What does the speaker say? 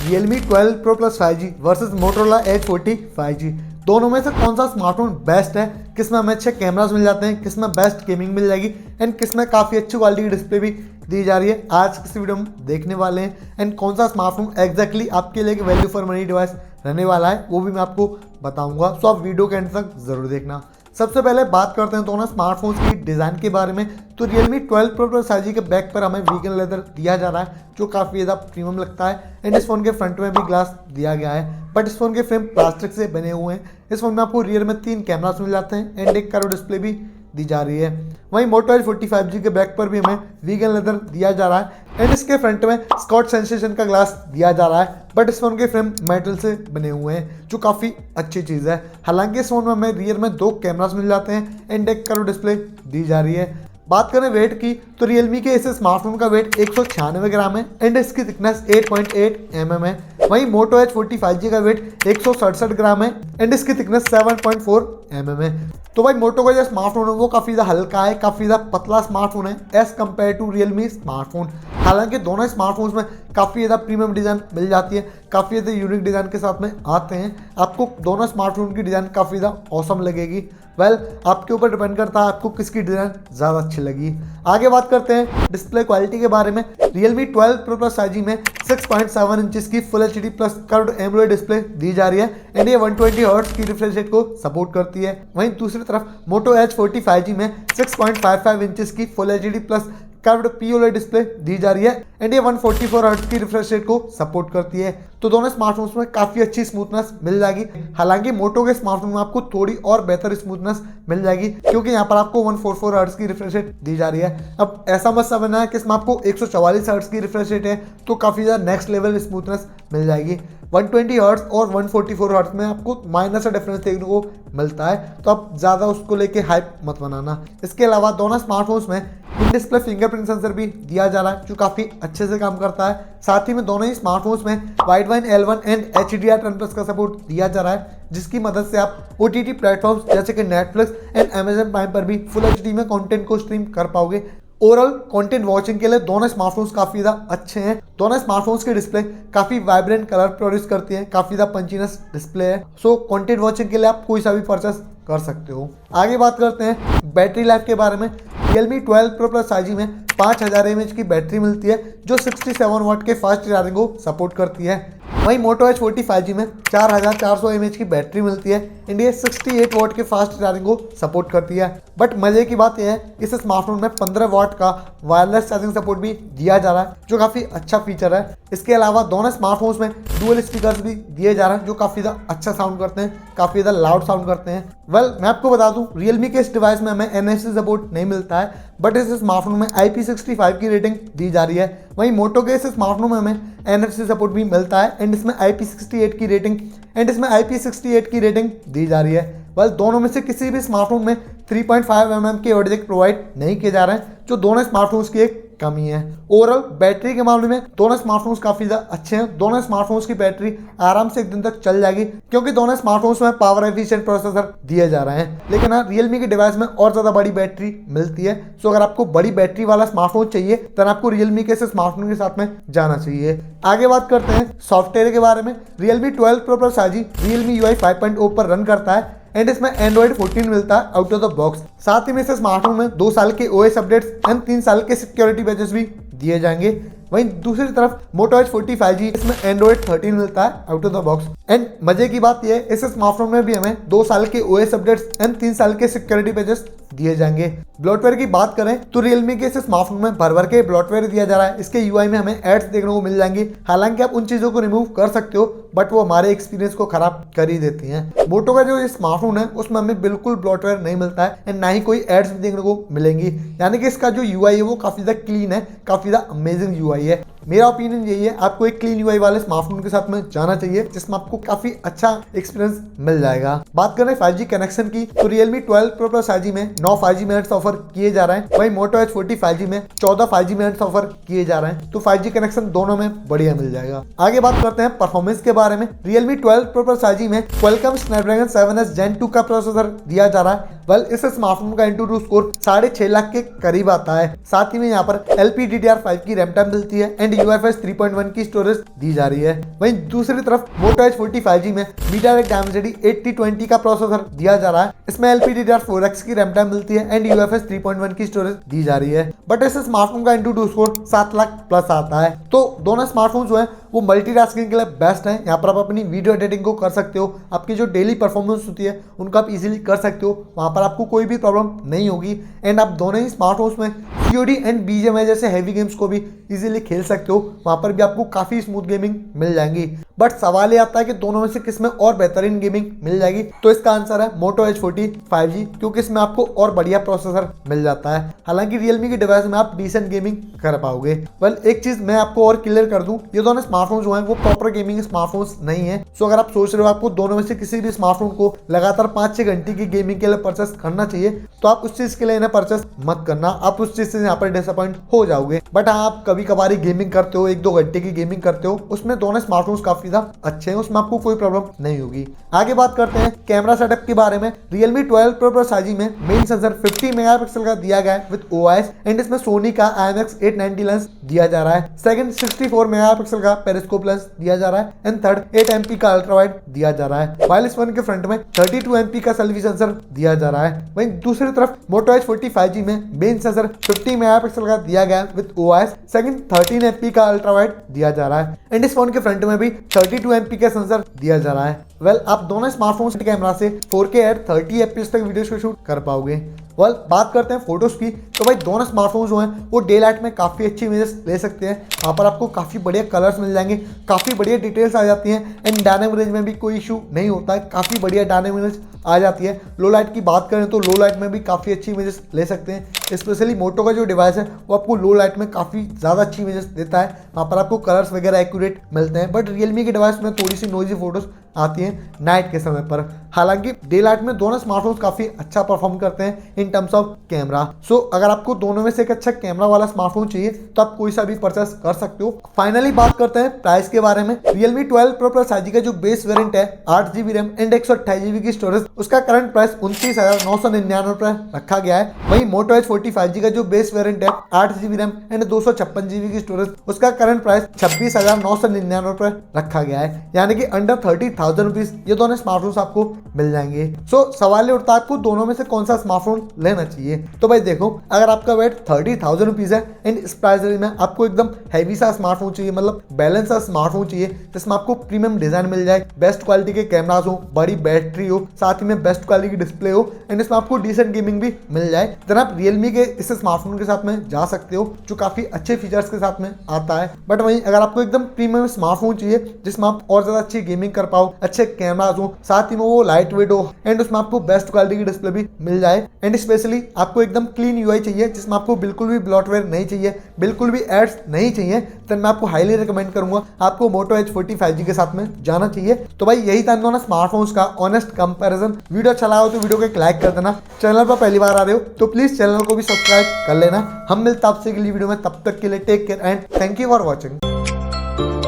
Realme 12 Pro Plus 5G versus Motorola Edge 40 5G। दोनों में से कौन सा स्मार्टफोन बेस्ट है, किसमें हमें अच्छे कैमरास मिल जाते हैं, किसमें बेस्ट गेमिंग मिल जाएगी एंड किसमें काफ़ी अच्छी क्वालिटी की डिस्प्ले भी दी जा रही है, आज इस वीडियो में देखने वाले हैं। एंड कौन सा स्मार्टफोन एग्जैक्टली आपके लिए वैल्यू फॉर मनी डिवाइस रहने वाला है वो भी मैं आपको बताऊंगा, सो आप वीडियो के एंड तक जरूर देखना। सबसे पहले बात करते हैं दोनों स्मार्टफोन्स की डिज़ाइन के बारे में। तो Realme 12 Pro Plus 5G के बैक पर हमें वीगन लेदर दिया जा रहा है जो काफ़ी ज़्यादा प्रीमियम लगता है एंड इस फोन के फ्रंट में भी ग्लास दिया गया है, बट इस फोन के फ्रेम प्लास्टिक से बने हुए हैं। इस फोन में आपको रियर में 3 कैमरास मिल जाते हैं एंड एक कर्व डिस्प्ले भी दी जा रही है। वहीं Moto Edge 40 5G के बैक पर भी हमें वीगन लेदर दिया जा रहा है एंड इसके फ्रंट में स्कॉट सेंसेशन का ग्लास दिया जा रहा है, बट इस फोन के फ्रेम मेटल से बने हुए हैं जो काफ़ी अच्छी चीज़ है। हालांकि इस फोन में हमें रियर में 2 कैमरास मिल जाते हैं एंड एक कर्व डिस्प्ले दी जा रही है। बात करें वेट की तो Realme के इस स्मार्टफोन का वेट 196 ग्राम है एंड इसकी थिकनेस 8.8 mm है। वहीं Moto Edge 40 5G का वेट 167 ग्राम है एंड इसकी थिकनेस 7.4 mm है। तो भाई मोटो का जो स्मार्टफोन है वो काफ़ी ज़्यादा हल्का है, काफ़ी ज़्यादा पतला स्मार्टफोन है as compare to Realme smartphone. हालांकि दोनों स्मार्टफोन्स में काफ़ी ज़्यादा प्रीमियम डिज़ाइन मिल जाती है, काफ़ी ज़्यादा यूनिक डिज़ाइन के साथ में आते हैं। आपको दोनों स्मार्टफोन की डिज़ाइन काफ़ी ज़्यादा औसम लगेगी। आपके ऊपर डिपेंड करता है आपको किसकी डिज़ाइन ज़्यादा अच्छी लगी। आगे बात करते हैं डिस्प्ले क्वालिटी के बारे में। Realme 12 Pro Plus 5G में 6.7 इंचेस की full HD plus curved AMOLED display दी जा रही है एंड ये 120 हर्ट्ज की रिफ्रेश रेट को सपोर्ट करती है। वहीं दूसरी तरफ Moto Edge 40 5G में 6.55 इंचेस की full HD plus curved POLED display दी जा रही है एंड ये 144 हर्ट्ज की रिफ्रेश रेट को सपोर्ट करती है। तो दोनों स्मार्टफोन्स में काफ़ी अच्छी स्मूथनेस मिल जाएगी। हालांकि मोटो के स्मार्टफोन में आपको थोड़ी और बेहतर स्मूथनेस मिल जाएगी क्योंकि यहाँ पर आपको 144 हर्ट्ज की रिफ्रेश रेट दी जा रही है। अब ऐसा मत समझना है कि इसमें आपको 144 हर्ट्ज की रिफ्रेश रेट है तो काफ़ी ज़्यादा नेक्स्ट लेवल स्मूथनेस मिल जाएगी। 120 हर्ट्ज और 144 हर्ट्ज में आपको माइनर सा डिफरेंस देखने को मिलता है, तो आप ज़्यादा उसको लेके हाइप मत बनाना। इसके अलावा दोनों स्मार्टफोन्स में इन डिस्प्ले फिंगरप्रिंट सेंसर भी दिया जा रहा है जो काफ़ी अच्छे से काम करता है। साथ ही में दोनों ही स्मार्टफोन्स में वाइडवाइन L1 एंड HDR10+ का सपोर्ट दिया जा रहा है, जिसकी मदद से आप OTT प्लेटफॉर्म्स जैसे कि नेटफ्लिक्स एंड Amazon प्राइम पर भी फुल HD में कंटेंट को स्ट्रीम कर पाओगे। ओवरऑल कंटेंट वॉचिंग के लिए दोनों स्मार्टफोन्स काफ़ी ज़्यादा अच्छे हैं। दोनों स्मार्टफोन्स की डिस्प्ले काफ़ी वाइब्रेंट कलर प्रोड्यूस करती है, काफ़ी ज़्यादा पंचीनेस डिस्प्ले है, सो कंटेंट वॉचिंग के लिए आप कोई सा भी परचेस कर सकते हो। आगे बात करते हैं बैटरी लाइफ के बारे में। Realme 12 Pro Plus 5G में 5000 mAh की बैटरी मिलती है जो 67 वाट के फास्ट चार्जिंग को सपोर्ट करती है। वहीं Moto Edge 40 5G में 4400 mAh की बैटरी मिलती है एंड ये 68 वाट के फास्ट चार्जिंग को सपोर्ट करती है। बट मजे की बात यह है इस स्मार्टफोन में 15 वाट का वायरलेस चार्जिंग सपोर्ट भी दिया जा रहा है जो काफ़ी अच्छा फीचर है। इसके अलावा दोनों स्मार्टफोन्स में डुअल स्पीकर्स भी दिए जा रहे हैं जो काफ़ी ज़्यादा अच्छा साउंड करते हैं, काफ़ी ज़्यादा लाउड साउंड करते हैं। मैं आपको बता दूं Realme के इस डिवाइस में हमें NFC सपोर्ट नहीं मिलता है, बट इस स्मार्टफोन में IP65 की रेटिंग दी जा रही है। वहीं मोटो के इस स्मार्टफोन में हमें NFC सपोर्ट भी मिलता है एंड इसमें IP68 की रेटिंग दी जा रही है। दोनों में से किसी भी स्मार्टफोन में 3.5 mm के ऑडियो जैक प्रोवाइड नहीं किए जा रहे हैं जो दोनों स्मार्टफोन्स की एक कमी है। ओवरऑल बैटरी के मामले में दोनों स्मार्टफोन्स काफ़ी ज़्यादा अच्छे हैं। दोनों स्मार्टफोन्स की बैटरी आराम से 1 दिन तक चल जाएगी क्योंकि दोनों स्मार्टफोन्स में पावर एफिशिएंट प्रोसेसर दिए जा रहे हैं। लेकिन हाँ, Realme के डिवाइस में और ज़्यादा बड़ी बैटरी मिलती है, सो अगर आपको बड़ी बैटरी वाला स्मार्टफोन चाहिए तो आपको Realme के इस स्मार्टफोन के साथ में जाना चाहिए। आगे बात करते हैं सॉफ्टवेयर के बारे में। Realme 12 Pro Plus 5G Realme UI 5.0 पर रन करता है एंड इसमें Android 14 मिलता है आउट ऑफ द बॉक्स। साथ ही में इस स्मार्टफोन में 2 साल के OS अपडेट्स एंड 3 साल के सिक्योरिटी पैचेस भी दिए जाएंगे। वहीं दूसरी तरफ Moto Edge 40 5G इसमें Android 13 मिलता है out of the box. And मजे की बात यह है इस स्मार्टफोन में भी हमें 2 साल के OS अपडेट्स एंड 3 साल के सिक्योरिटी पैचेस दिए जाएंगे। ब्लॉटवेयर की बात करें तो Realme के इस स्मार्टफोन में भर के ब्लॉटवेयर दिया जा रहा है। इसके UI में हमें एड्स देखने को मिल जाएंगे। हालांकि आप उन चीज़ों को रिमूव कर सकते हो बट वो हमारे एक्सपीरियंस को खराब कर ही देती हैं। मोटो का जो ये स्मार्टफोन है उसमें हमें बिल्कुल ब्लॉटवेयर नहीं मिलता है एंड ना ही कोई एड्स भी देखने को मिलेंगी, यानी कि इसका जो UI है वो काफ़ी ज़्यादा क्लीन है, काफ़ी ज़्यादा अमेजिंग UI है। मेरा ओपिनियन यही है आपको एक क्लीन UI वाले स्मार्टफोन के साथ में जाना चाहिए जिसमें आपको काफ़ी अच्छा एक्सपीरियंस मिल जाएगा। बात करें 5G कनेक्शन की तो Realme 12 Pro Plus 5G में 9 5G मिनट्स ऑफर किए जा रहे हैं। वहीं Moto Edge 40 5G में 14 5G मिनट्स ऑफर किए जा रहे हैं, तो 5G कनेक्शन दोनों में बढ़िया मिल जाएगा। आगे बात करते हैं परफॉर्मेंस के बारे में। Realme 12 Pro Plus 5G में Qualcomm Snapdragon 7S Gen 2 का प्रोसेसर दिया जा रहा है। इस स्मार्टफोन का Antutu स्कोर 6.5 लाख के करीब आता है। साथ ही में यहाँ पर LPDDR5 की रैम टाइम मिलती है एंड एंड UFS 3.1 की स्टोरेज दी जा रही है। वहीं दूसरी तरफ Moto H40 5G में MediaTek Dimensity 8020 का प्रोसेसर दिया जा रहा है। इसमें LPDDR4X की रैम टाइम मिलती है एंड UFS 3.1 की स्टोरेज दी जा रही है। बट इस स्मार्टफोन का Antutu स्कोर 7 लाख प्लस आता है। तो दोनों स्मार्टफोन जो है वो मल्टीटास्किंग के लिए बेस्ट है। यहाँ पर आप अपनी वीडियो एडिटिंग को कर सकते हो, आपकी जो डेली परफॉर्मेंस होती है उनको आप इजीली कर सकते हो, वहाँ पर आपको कोई भी प्रॉब्लम नहीं होगी। एंड आप दोनों ही स्मार्टफोन्स में COD एंड BGMI जैसे हैवी गेम्स को भी इजीली खेल सकते हो, वहाँ पर भी आपको काफ़ी स्मूथ गेमिंग मिल जाएंगी। बट सवाल ये आता है कि दोनों में से किस में और बेहतरीन गेमिंग मिल जाएगी, तो इसका आंसर है Moto H40 5G, क्योंकि इसमें आपको और बढ़िया प्रोसेसर मिल जाता है। हालांकि Realme की डिवाइस में आप डिसेंट गेमिंग कर पाओगे। वेल एक चीज मैं आपको और क्लियर कर दूं, ये दोनों स्मार्टफोन जो हैं वो प्रॉपर गेमिंग स्मार्टफोन्स नहीं है। सो अगर आप सोच रहे हो आपको दोनों में से किसी भी स्मार्टफोन को लगातार 5-6 घंटे की गेमिंग के लिए परचेस करना चाहिए, तो आप उस चीज के लिए इन्हें परचेस मत करना, आप उस चीज से यहाँ पर डिसअपॉइंट हो जाओगे। बट हाँ, आप कभी कभार गेमिंग करते हो, 1-2 घंटे की गेमिंग करते हो, उसमें दोनों स्मार्टफोन्स काफी ज्यादा अच्छे हैं, उसमें आपको कोई प्रॉब्लम नहीं होगी। आगे बात करते हैं कैमरा सेटअप के बारे में। Realme 12 Pro Plus 5G में मेन सेंसर 50 मेगापिक्सल का दिया गया है विद OIS एंड इसमें सोनी का IMX 890 लेंस दिया जा रहा है। सेकंड 64 मेगापिक्सल का पेरिस्कोप लेंस दिया जा रहा है एंड थर्ड 8 MP का अल्ट्रा वाइड दिया जा रहा है। वाइल इस फोन के फ्रंट में 32 MP का सेल्फी सेंसर दिया जा रहा है। वहीं दूसरी तरफ Moto H40 5G में मेन सेंसर 50 मेगापिक्सल का दिया गया है विद OIS, सेकंड 13 MP का अल्ट्रा वाइड दिया जा रहा है एंड इस फोन के फ्रंट में भी 32 MP का सेंसर दिया जा रहा है। वेल आप दोनों स्मार्टफोन के कैमरा से 4K एट 30 FPS तक वीडियो को शूट कर पाओगे। वेल बात करते हैं फोटोज की, तो भाई दोनों स्मार्टफोन जो हैं वो डे लाइट में काफ़ी अच्छी इमेजेस ले सकते हैं। वहाँ पर आपको काफ़ी बढ़िया कलर्स मिल जाएंगे, काफ़ी बढ़िया डिटेल्स आ जाती हैं एंड डायनेमिक रेंज में भी कोई इशू नहीं होता है, काफ़ी बढ़िया डायनेमिक रेंज आ जाती है। लो लाइट की बात करें तो लो लाइट में भी काफ़ी अच्छी इमेजेस ले सकते हैं। स्पेशली मोटो का जो डिवाइस है वो आपको लो लाइट में काफ़ी ज़्यादा अच्छी इमेजेस देता है, वहाँ पर आपको कलर्स वगैरह एक्यूरेट मिलते हैं। बट रियलमी के डिवाइस में थोड़ी सी नोइजी फोटोज आती हैं नाइट के समय पर। हालांकि डे लाइट में दोनों स्मार्टफोन्स काफ़ी अच्छा परफॉर्म करते हैं इन टर्म्स ऑफ कैमरा। सो अगर आपको दोनों में से एक अच्छा कैमरा वाला स्मार्टफोन चाहिए तो आप कोई सा भी परचेस कर सकते हो। फाइनली बात करते हैं प्राइस के बारे में। Realme 12 Pro Plus 5G का जो बेस वेरिएंट है 8GB रैम एंड 128GB की स्टोरेज, उसका करंट प्राइस 29,999 रुपए रखा गया है। वहीं Moto H40 5G का जो बेस वेरिएंट है 8GB रैम एंड 256GB की स्टोरेज, उसका करंट प्राइस 26,999 रुपए रखा गया है, यानी कि अंडर 30,000 रुपीज ये दोनों स्मार्टफोन्स आपको मिल जाएंगे। सो सवाल ये उठता है आपको दोनों में से कौन सा स्मार्टफोन लेना चाहिए। तो भाई देखो, अगर आपका वेट 30,000 रुपीज है एंड इस प्राइस रेंज में आपको एकदम हैवी सा स्मार्टफोन चाहिए, मतलब बैलेंस सा स्मार्टफोन चाहिए जिसमें आपको प्रीमियम डिजाइन मिल जाए, बेस्ट क्वालिटी के कैमरास हो, बड़ी बैटरी हो, साथ ही में बेस्ट क्वालिटी की डिस्प्ले हो एंड इसमें आपको डिसेंट गेमिंग भी मिल जाए, देन आप रियलमी के इस स्मार्टफोन के साथ में जा सकते हो जो काफी अच्छे फीचर्स के साथ में आता है। बट वहीं अगर आपको एकदम प्रीमियम स्मार्टफोन चाहिए जिसमें आप और ज्यादा अच्छी गेमिंग कर पाओ, अच्छे कैमरास हो, साथ ही में वो लाइट वेट हो एंड उसमें आपको बेस्ट क्वालिटी की डिस्प्ले भी मिल जाए एंड स्पेशली आपको एकदम क्लीन यूआई चाहिए जिसमें आपको बिल्कुल भी ब्लॉटवेयर नहीं चाहिए, बिल्कुल भी एड्स नहीं चाहिए, तो मैं आपको हाईली रिकमेंड करूंगा आपको Moto H40 5G के साथ में जाना चाहिए। तो भाई यही था दोनों स्मार्टफोन्स का ऑनेस्ट कंपैरिजन। वीडियो अच्छा लगा हो तो वीडियो को एक लाइक कर देना, चैनल पर पहली बार आ रहे हो तो प्लीज चैनल को भी सब्सक्राइब कर लेना। हम मिलते हैं आपसे अगली वीडियो में, तब तक के लिए take care and thank you for watching.